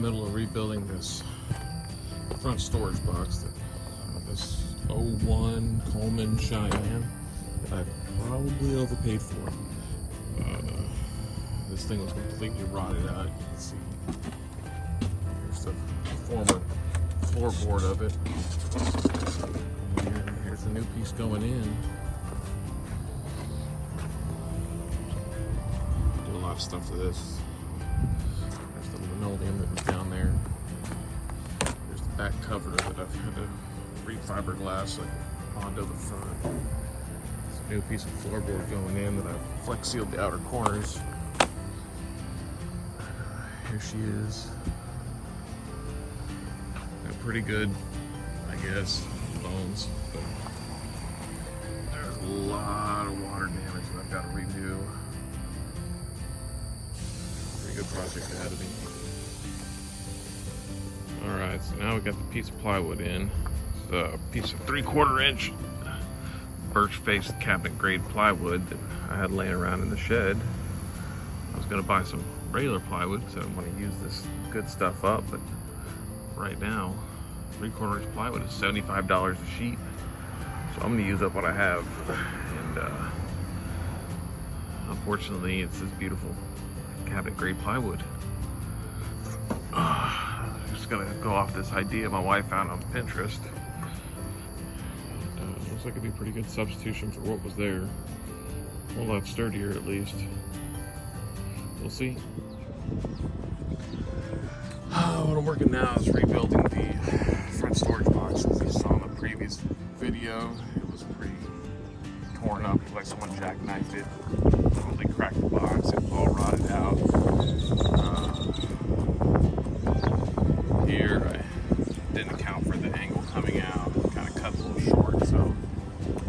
middle of rebuilding this front storage box. This '01 Coleman Cheyenne that I probably overpaid for. This thing was completely rotted out. You can see here's the former floorboard of it. And here's the new piece going in. Do a lot of stuff to this. There's the linoleum that was down there. There's the back cover that I've had to re-fiberglass onto the front. There's a new piece of floorboard going in that I've flex sealed the outer corners. Here she is. Got pretty good, I guess, bones, but there's a lot of water damage that I've got to redo. Pretty good project ahead of me. Alright, so now we got the piece of plywood in. It's a piece of 3/4 inch birch faced cabinet grade plywood that I had laying around in the shed. I was going to buy some regular plywood because I want to use this good stuff up, but right now 3/4 inch plywood is $75 a sheet, so I'm going to use up what I have. And unfortunately it's this beautiful cabinet grade plywood. Just gonna go off this idea my wife found on Pinterest. Looks like it'd be a pretty good substitution for what was there. A whole lot sturdier at least. We'll see. What I'm working now is rebuilding the front storage box. As you saw in the previous video, it was pretty torn up, like someone jackknifed it. Totally cracked the box. It was all rotted out. Here, I didn't account for the angle coming out. Kind of cut a little short, so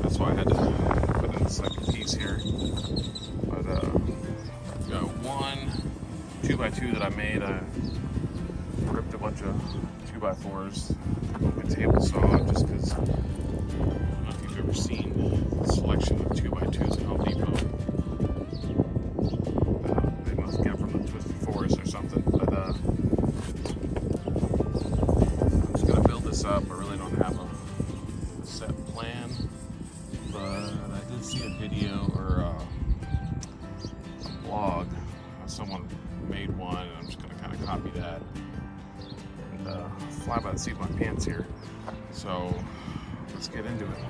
that's why I had to put in the second piece here. But got one 2x2 that I made. I ripped a bunch of 2x4s with my table saw just because I don't know if you've ever seen the selection of 2x2s at Home Depot. They must get them from the Twisted Forest or something. But I'm just gonna build this up. I really don't have a set plan, but I did see a video or a blog. Someone made one, and I'm just gonna kind of copy that and fly by the seat of my pants here. So let's get into it.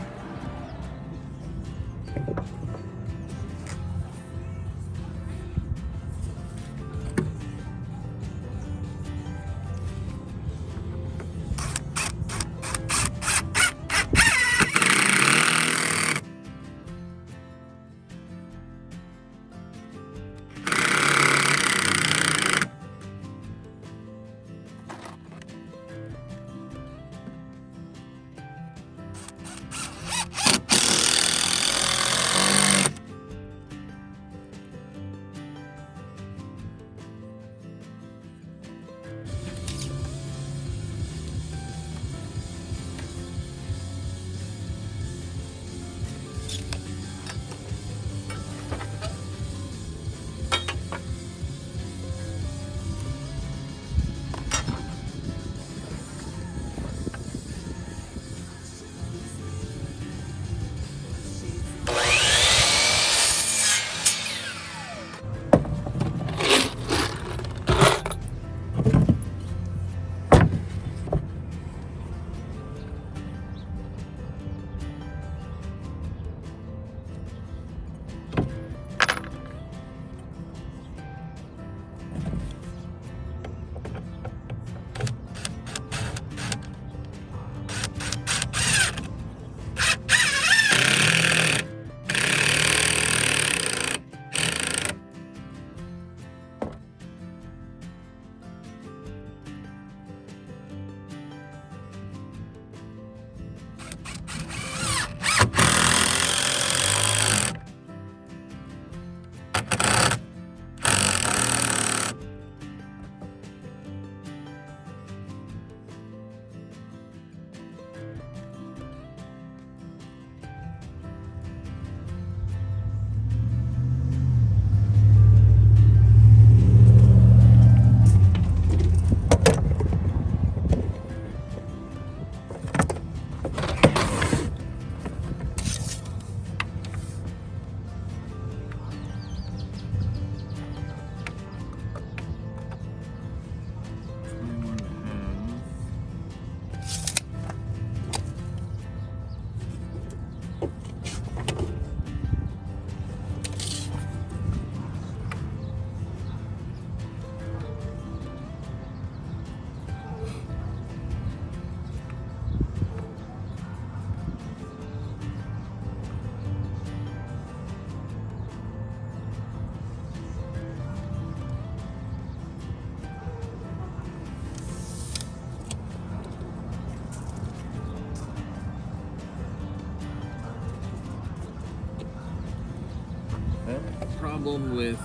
problem with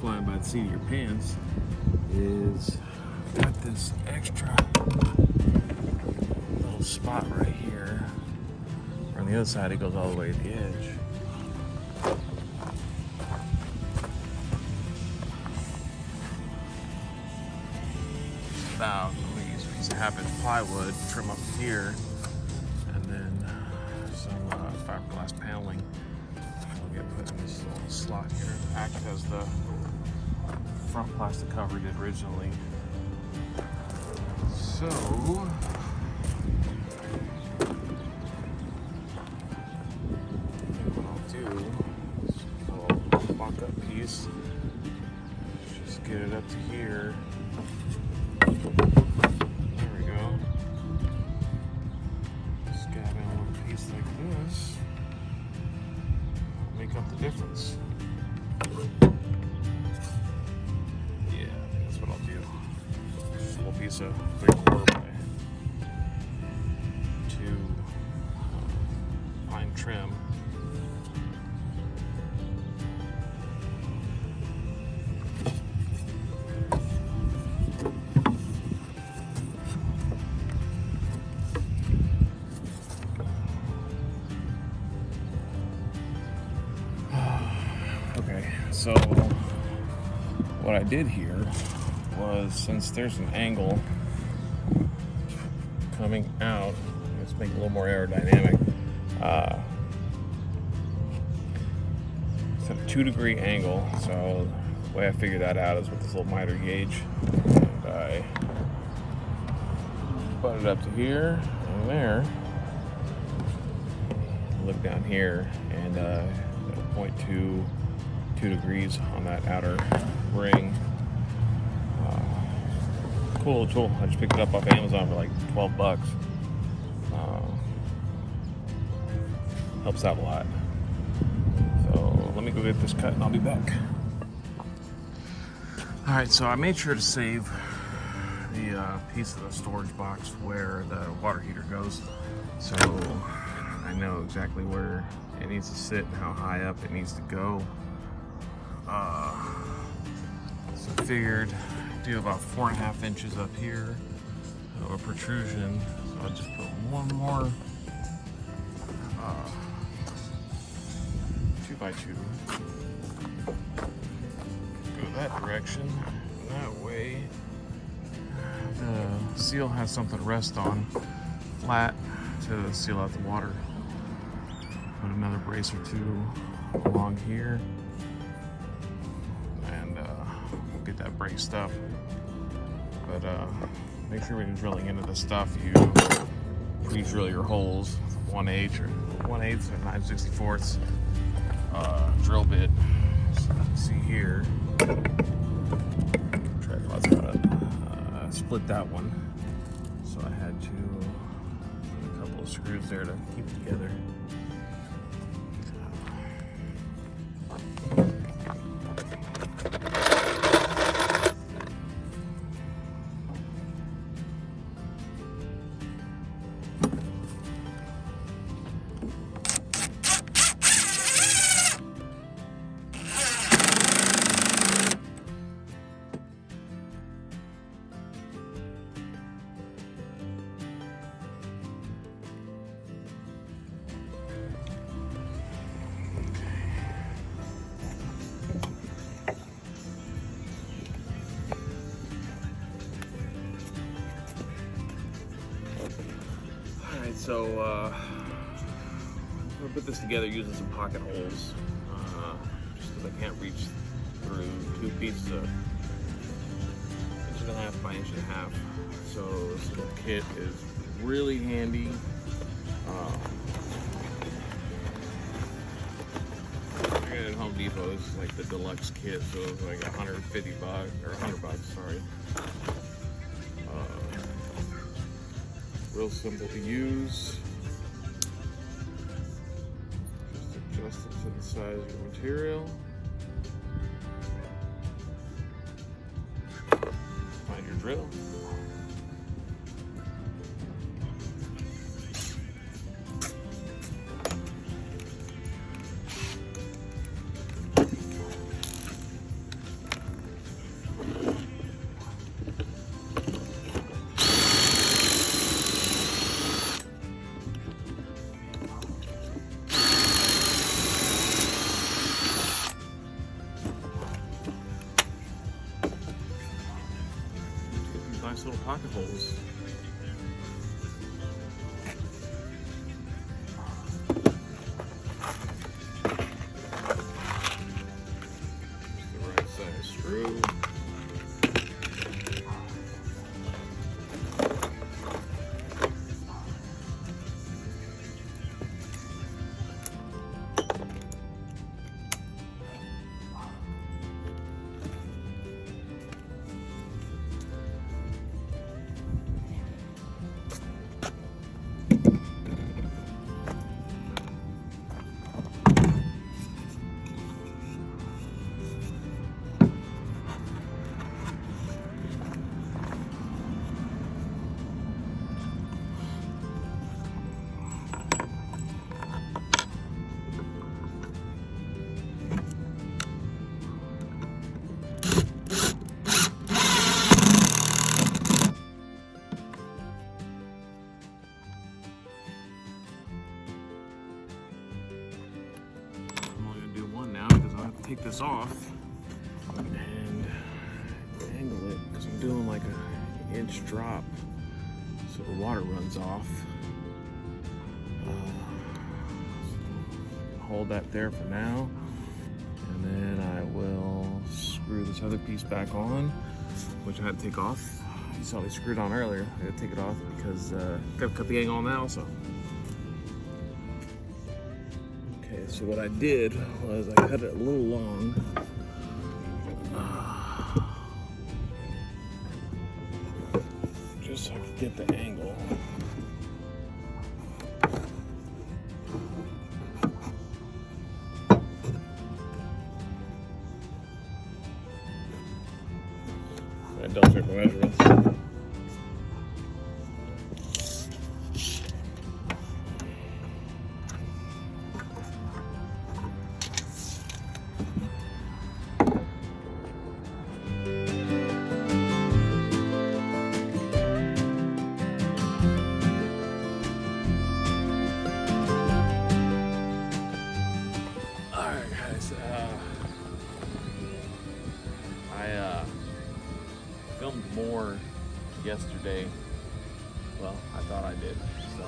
flying by the seat of your pants is got this extra little spot right here. On the other side, it goes all the way to the edge. About, I'm gonna use a piece of half-inch plywood, trim up here, and then some fiberglass paneling. I'll get put in this little slot here to act as the front plastic cover did originally. So, what I'll do is a little mock-up piece. Just get it up to here. There we go. Scab in a little piece like this. Make up the difference. Yeah, I think that's what I'll do. Just a little piece of 3/4 by 2 pine trim. Okay, so what I did here was, since there's an angle coming out, let's make it a little more aerodynamic. It's at a 2-degree angle, so the way I figured that out is with this little miter gauge. And I butt it up to here and there. Look down here, and 0.2 degrees on that outer ring. Cool little tool. I just picked it up off Amazon for like $12. Helps out a lot. So let me go get this cut and I'll be back. Alright, so I made sure to save the piece of the storage box where the water heater goes. So I know exactly where it needs to sit and how high up it needs to go. So I figured do about 4.5 inches up here of a protrusion. So I'll just put one more 2x2. Go that direction. That way the seal has something to rest on, flat, to seal out the water. Put another brace or 2 along here, and we'll get that braced up. But make sure when you're drilling into the stuff, you pre-drill your holes 1/8 or 9/64 drill bit. So you can see here, tripod's got to split that one, so I had to put a couple of screws there to keep it together. So I'm gonna put this together using some pocket holes, just because I can't reach through 2 pieces of 1.5 by 1.5 inches. So this little kit is really handy. I got it at Home Depot. This is like the deluxe kit, so it's like $150 or $100, sorry. Real simple to use. Just adjust it to the size of your material. Find your drill. nice little pocket holes. The right size screw. Take this off and angle it because I'm doing like an inch drop so the water runs off. Hold that there for now, and then I will screw this other piece back on, which I had to take off. You saw they screwed on earlier. I had to take it off because gotta cut the angle on that also. So what I did was I cut it a little long. Just so I could get the angle. I don't take the measurements. Filmed more yesterday. Well, I thought I did, so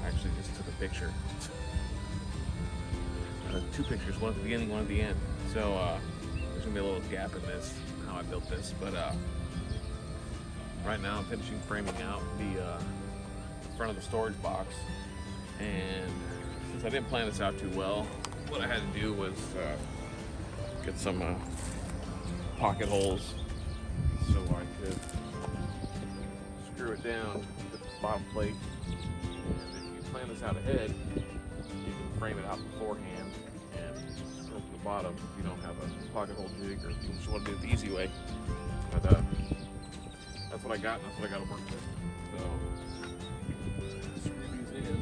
I actually just took a picture. Two pictures, one at the beginning, one at the end. So there's gonna be a little gap in this, how I built this, but right now I'm finishing framing out the front of the storage box, and since I didn't plan this out too well, what I had to do was get some pocket holes so I could screw it down to the bottom plate. And if you plan this out ahead, you can frame it out beforehand and screw it to the bottom if you don't have a pocket hole jig, or if you just want to do it the easy way. But that's what I got, and that's what I got to work with. So screw these in.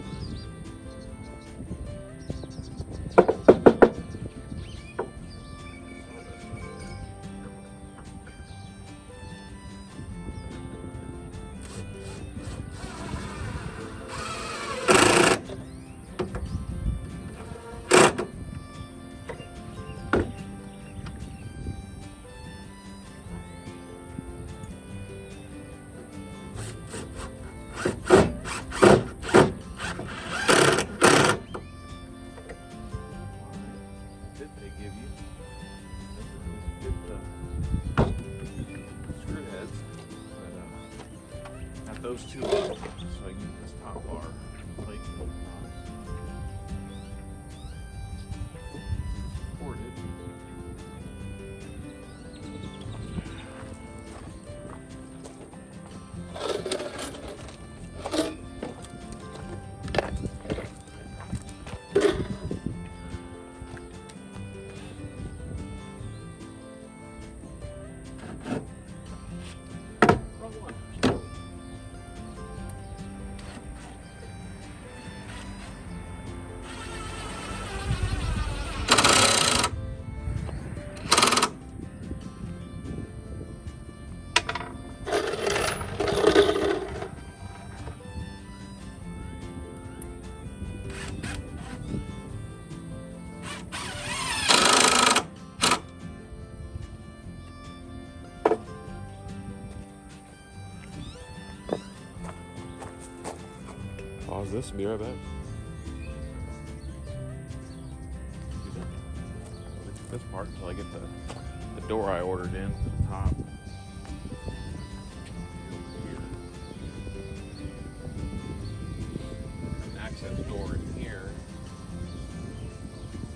Those two up so I can get this top bar plate supported. Wrong one. pause this and be right back. This part until I get the door I ordered in to the top. An access door in here.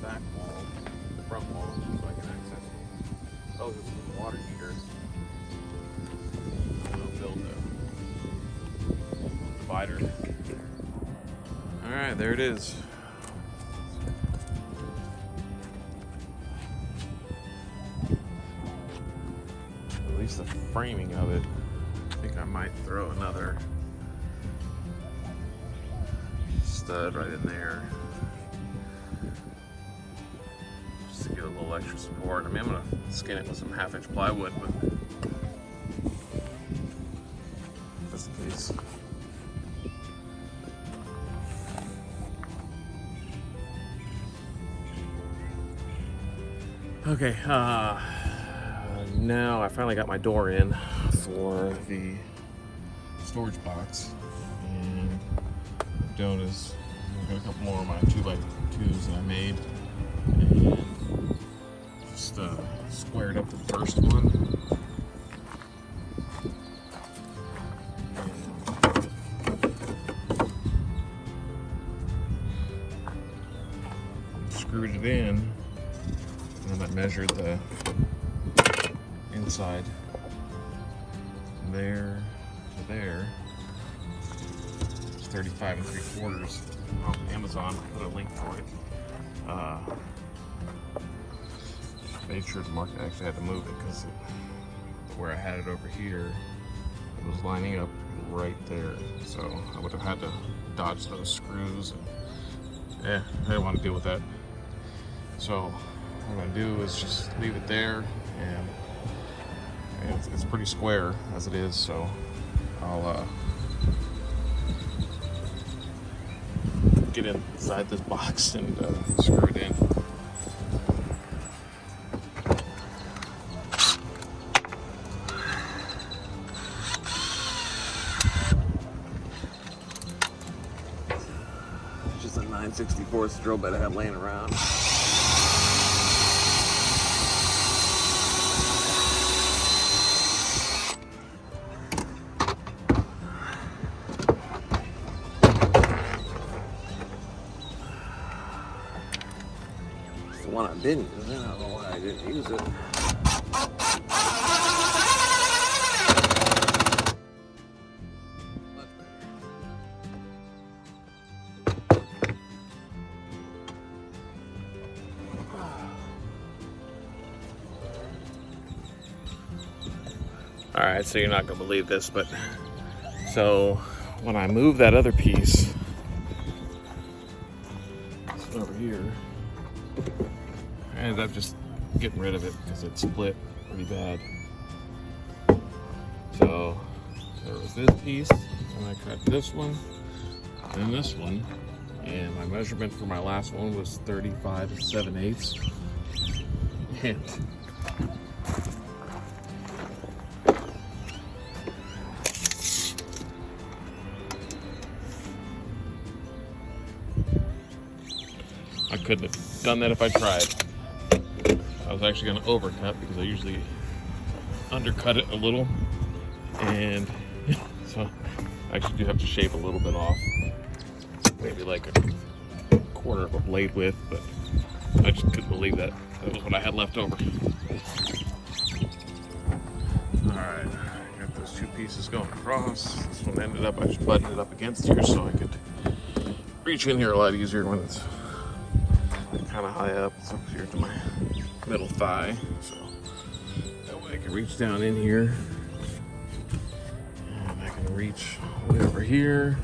Back wall, front wall, so I can access it. Oh, this is a water heater. I'll build a divider. Alright, there it is. At least the framing of it. I think I might throw another stud right in there. Just to get a little extra support. I mean, I'm gonna skin it with some 1/2-inch plywood, but just in case. Okay, now I finally got my door in for the storage box, and what I'm doing is I've got a couple more of my 2x2s that I made, and just squared up the first one. And screwed it in. And then I measured the inside there to there. It's 35 3/4 on Amazon. I put a link for it. Made sure the market actually had to move it because where I had it over here, it was lining up right there. So I would have had to dodge those screws. And, I didn't want to deal with that. So what I'm gonna do is just leave it there, and it's pretty square as it is, so I'll get inside this box and screw it in. It's just a 9/64 drill bit I have laying around. One I didn't use. I don't know why I didn't use it. All right, so you're not gonna believe this, but so when I move that other piece over here, I ended up just getting rid of it because it split pretty bad. So there was this piece, and I cut this one, and this one, and my measurement for my last one was 35 7/8. And I couldn't have done that if I tried. I was actually going to overcut because I usually undercut it a little, and so I actually do have to shave a little bit off, maybe like a 1/4 of a blade width, but I just couldn't believe that was what I had left over. Alright, I got those two pieces going across. This one ended up, I just buttoned it up against here so I could reach in here a lot easier when it's kind of high up. It's up here to my middle thigh, so that way I can reach down in here, and I can reach way over here,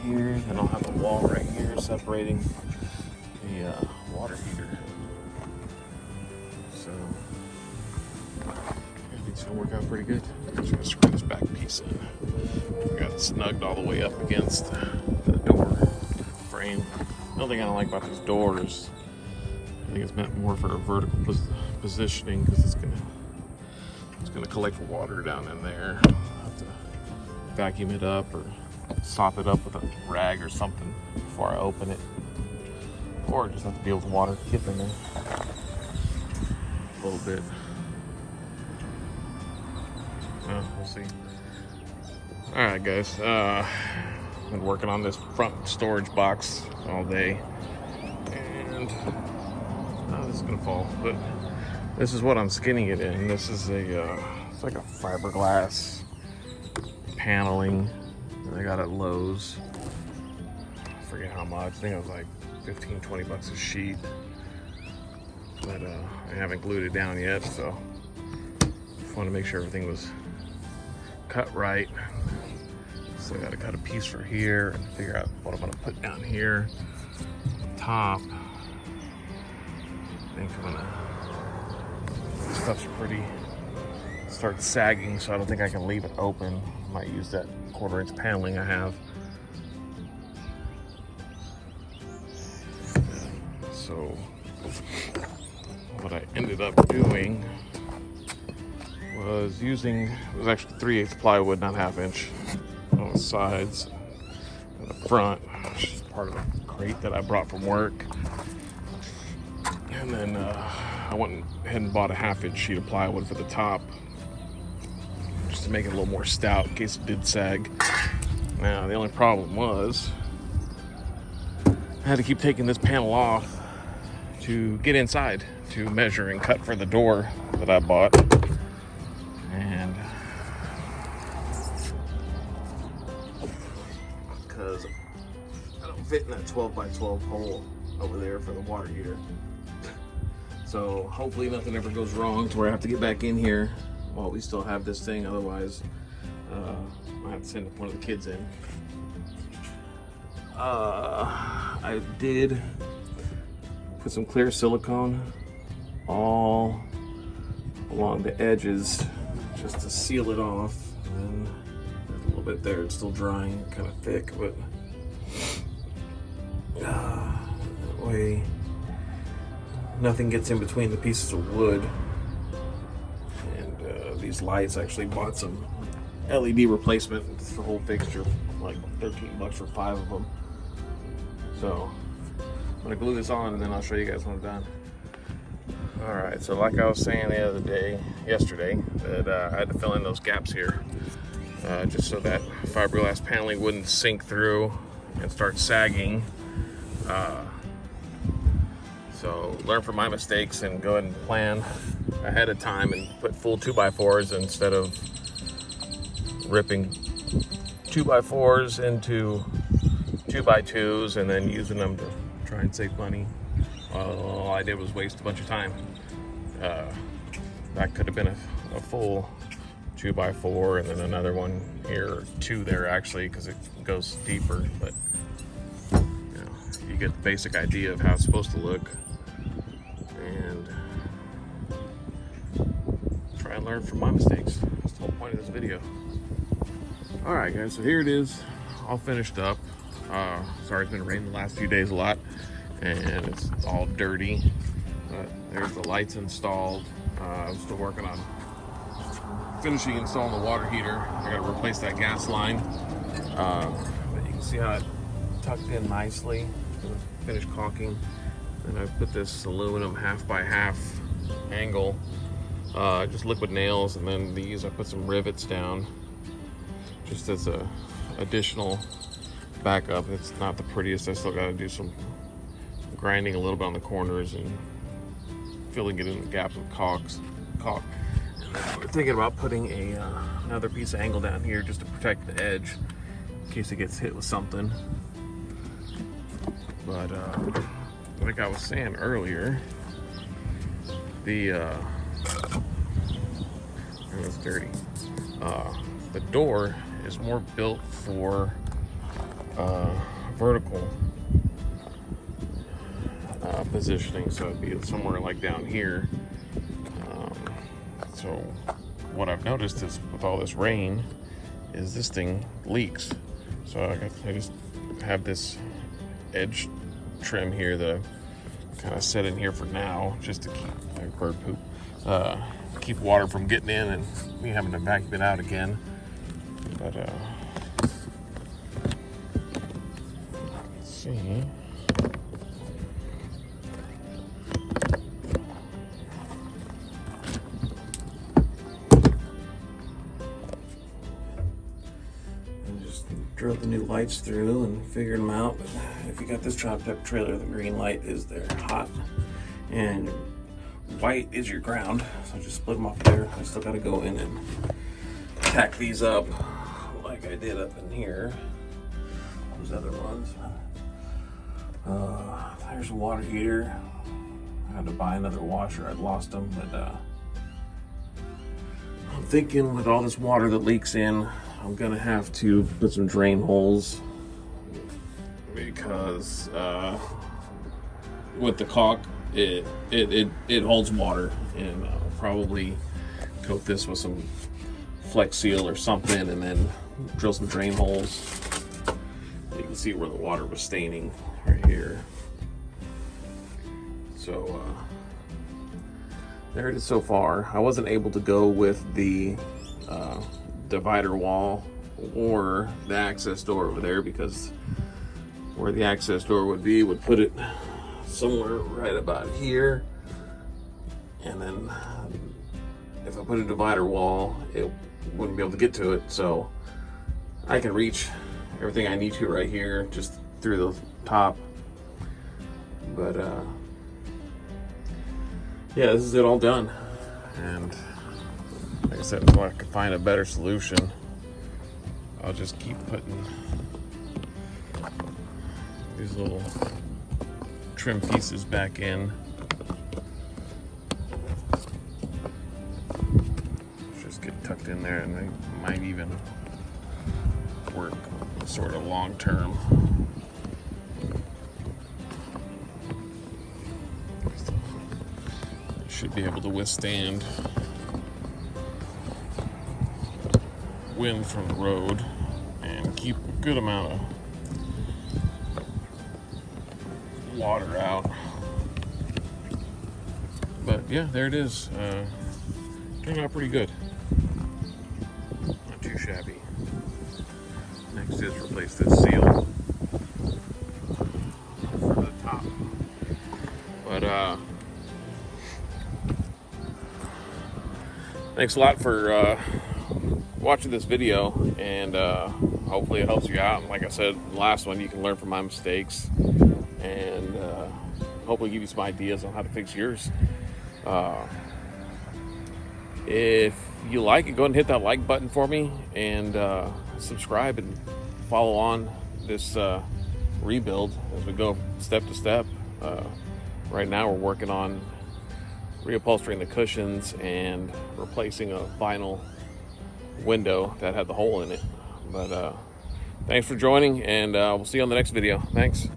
and I'll have a wall right here separating the water heater. So I think it's gonna work out pretty good. I'm just gonna screw this back piece in. I got it snugged all the way up against the door frame. The only thing I don't like about these doors, I think it's meant more for a vertical positioning because it's gonna collect water down in there. I'll have to vacuum it up or sop it up with a rag or something before I open it. Or just have to deal with water to get in there a little bit. We'll see. Alright guys, been working on this front storage box all day, and this is gonna fall, but this is what I'm skinning it in. This is it's like a fiberglass paneling I got at Lowe's. I forget how much, I think it was like 15-20 bucks a sheet, but I haven't glued it down yet, so just want to make sure everything was cut right. So I got to cut a piece for here and figure out what I'm going to put down here. Top, I think I'm gonna, this stuff's pretty, start sagging, so I don't think I can leave it open. I might use that 1/4 inch paneling I have. So what I ended up doing was using, it was actually 3/8 plywood, not 1/2 inch, on the sides and the front, which is part of a crate that I brought from work. And then I went ahead and bought a 1/2 inch sheet of plywood for the top, just to make it a little more stout in case it did sag. Now the only problem was I had to keep taking this panel off to get inside to measure and cut for the door that I bought. And because I don't fit in that 12x12 hole over there for the water heater. So hopefully nothing ever goes wrong to where I have to get back in here while we still have this thing. Otherwise, I have to send one of the kids in. I did put some clear silicone all along the edges just to seal it off. And there's a little bit there, it's still drying, kind of thick, but that way nothing gets in between the pieces of wood. And these lights, I actually bought some LED replacement. It's the whole fixture, like 13 bucks for 5 of them. So I'm gonna glue this on and then I'll show you guys when I'm done. All right, so like I was saying yesterday, that I had to fill in those gaps here, just so that fiberglass paneling wouldn't sink through and start sagging. So learn from my mistakes and go ahead and plan ahead of time and put full 2x4s instead of ripping 2x4s into 2x2s and then using them to try and save money. All I did was waste a bunch of time. That could have been a full 2x4 and then another one here, or 2 there actually, because it goes deeper. But you know, you get the basic idea of how it's supposed to look, and try and learn from my mistakes. That's the whole point of this video. All right, guys. So here it is, all finished up. Sorry, it's been raining the last few days a lot, and it's all dirty. But there's the lights installed. I'm still working on finishing installing the water heater. I got to replace that gas line. But you can see how it tucked in nicely. Finished caulking, and I put this aluminum 1/2x1/2 angle, just liquid nails, and then these I put some rivets down, just as a additional backup. It's not the prettiest. I still got to do some grinding a little bit on the corners and filling it in the gaps with caulk. And then we're thinking about putting another piece of angle down here just to protect the edge in case it gets hit with something. But like I was saying earlier, it was dirty. The door is more built for vertical positioning, so it'd be somewhere like down here. So what I've noticed is with all this rain is this thing leaks. So I just have this edge trim here that I kind of set in here for now, just to keep bird poop, keep water from getting in and me having to vacuum it out again. But see. Drilled the new lights through and figured them out. But if you got this chopped up trailer, the green light is there hot and white is your ground. So just split them off there. I still got to go in and tack these up like I did up in here. Those other ones. There's a water heater. I had to buy another washer. I'd lost them, but I'm thinking with all this water that leaks in, I'm gonna have to put some drain holes because with the caulk, it holds water, and I'll probably coat this with some Flex Seal or something, and then drill some drain holes. You can see where the water was staining right here. So there it is so far. I wasn't able to go with the divider wall or the access door over there because where the access door would be would put it somewhere right about here, and then if I put a divider wall it wouldn't be able to get to it, so I can reach everything I need to right here just through the top. But yeah, this is it all done, and like I said, until I can find a better solution, I'll just keep putting these little trim pieces back in. Just get tucked in there, and they might even work sort of long term. Should be able to withstand wind from the road and keep a good amount of water out. But yeah, there it is. Turned out pretty good. Not too shabby. Next is replace this seal for the top. But thanks a lot for watching this video, and hopefully it helps you out. And like I said, the last one, you can learn from my mistakes and hopefully give you some ideas on how to fix yours. If you like it, go ahead and hit that like button for me, and subscribe and follow on this rebuild as we go step to step. Right now we're working on reupholstering the cushions and replacing a vinyl window that had the hole in it. But thanks for joining, and we'll see you on the next video. Thanks.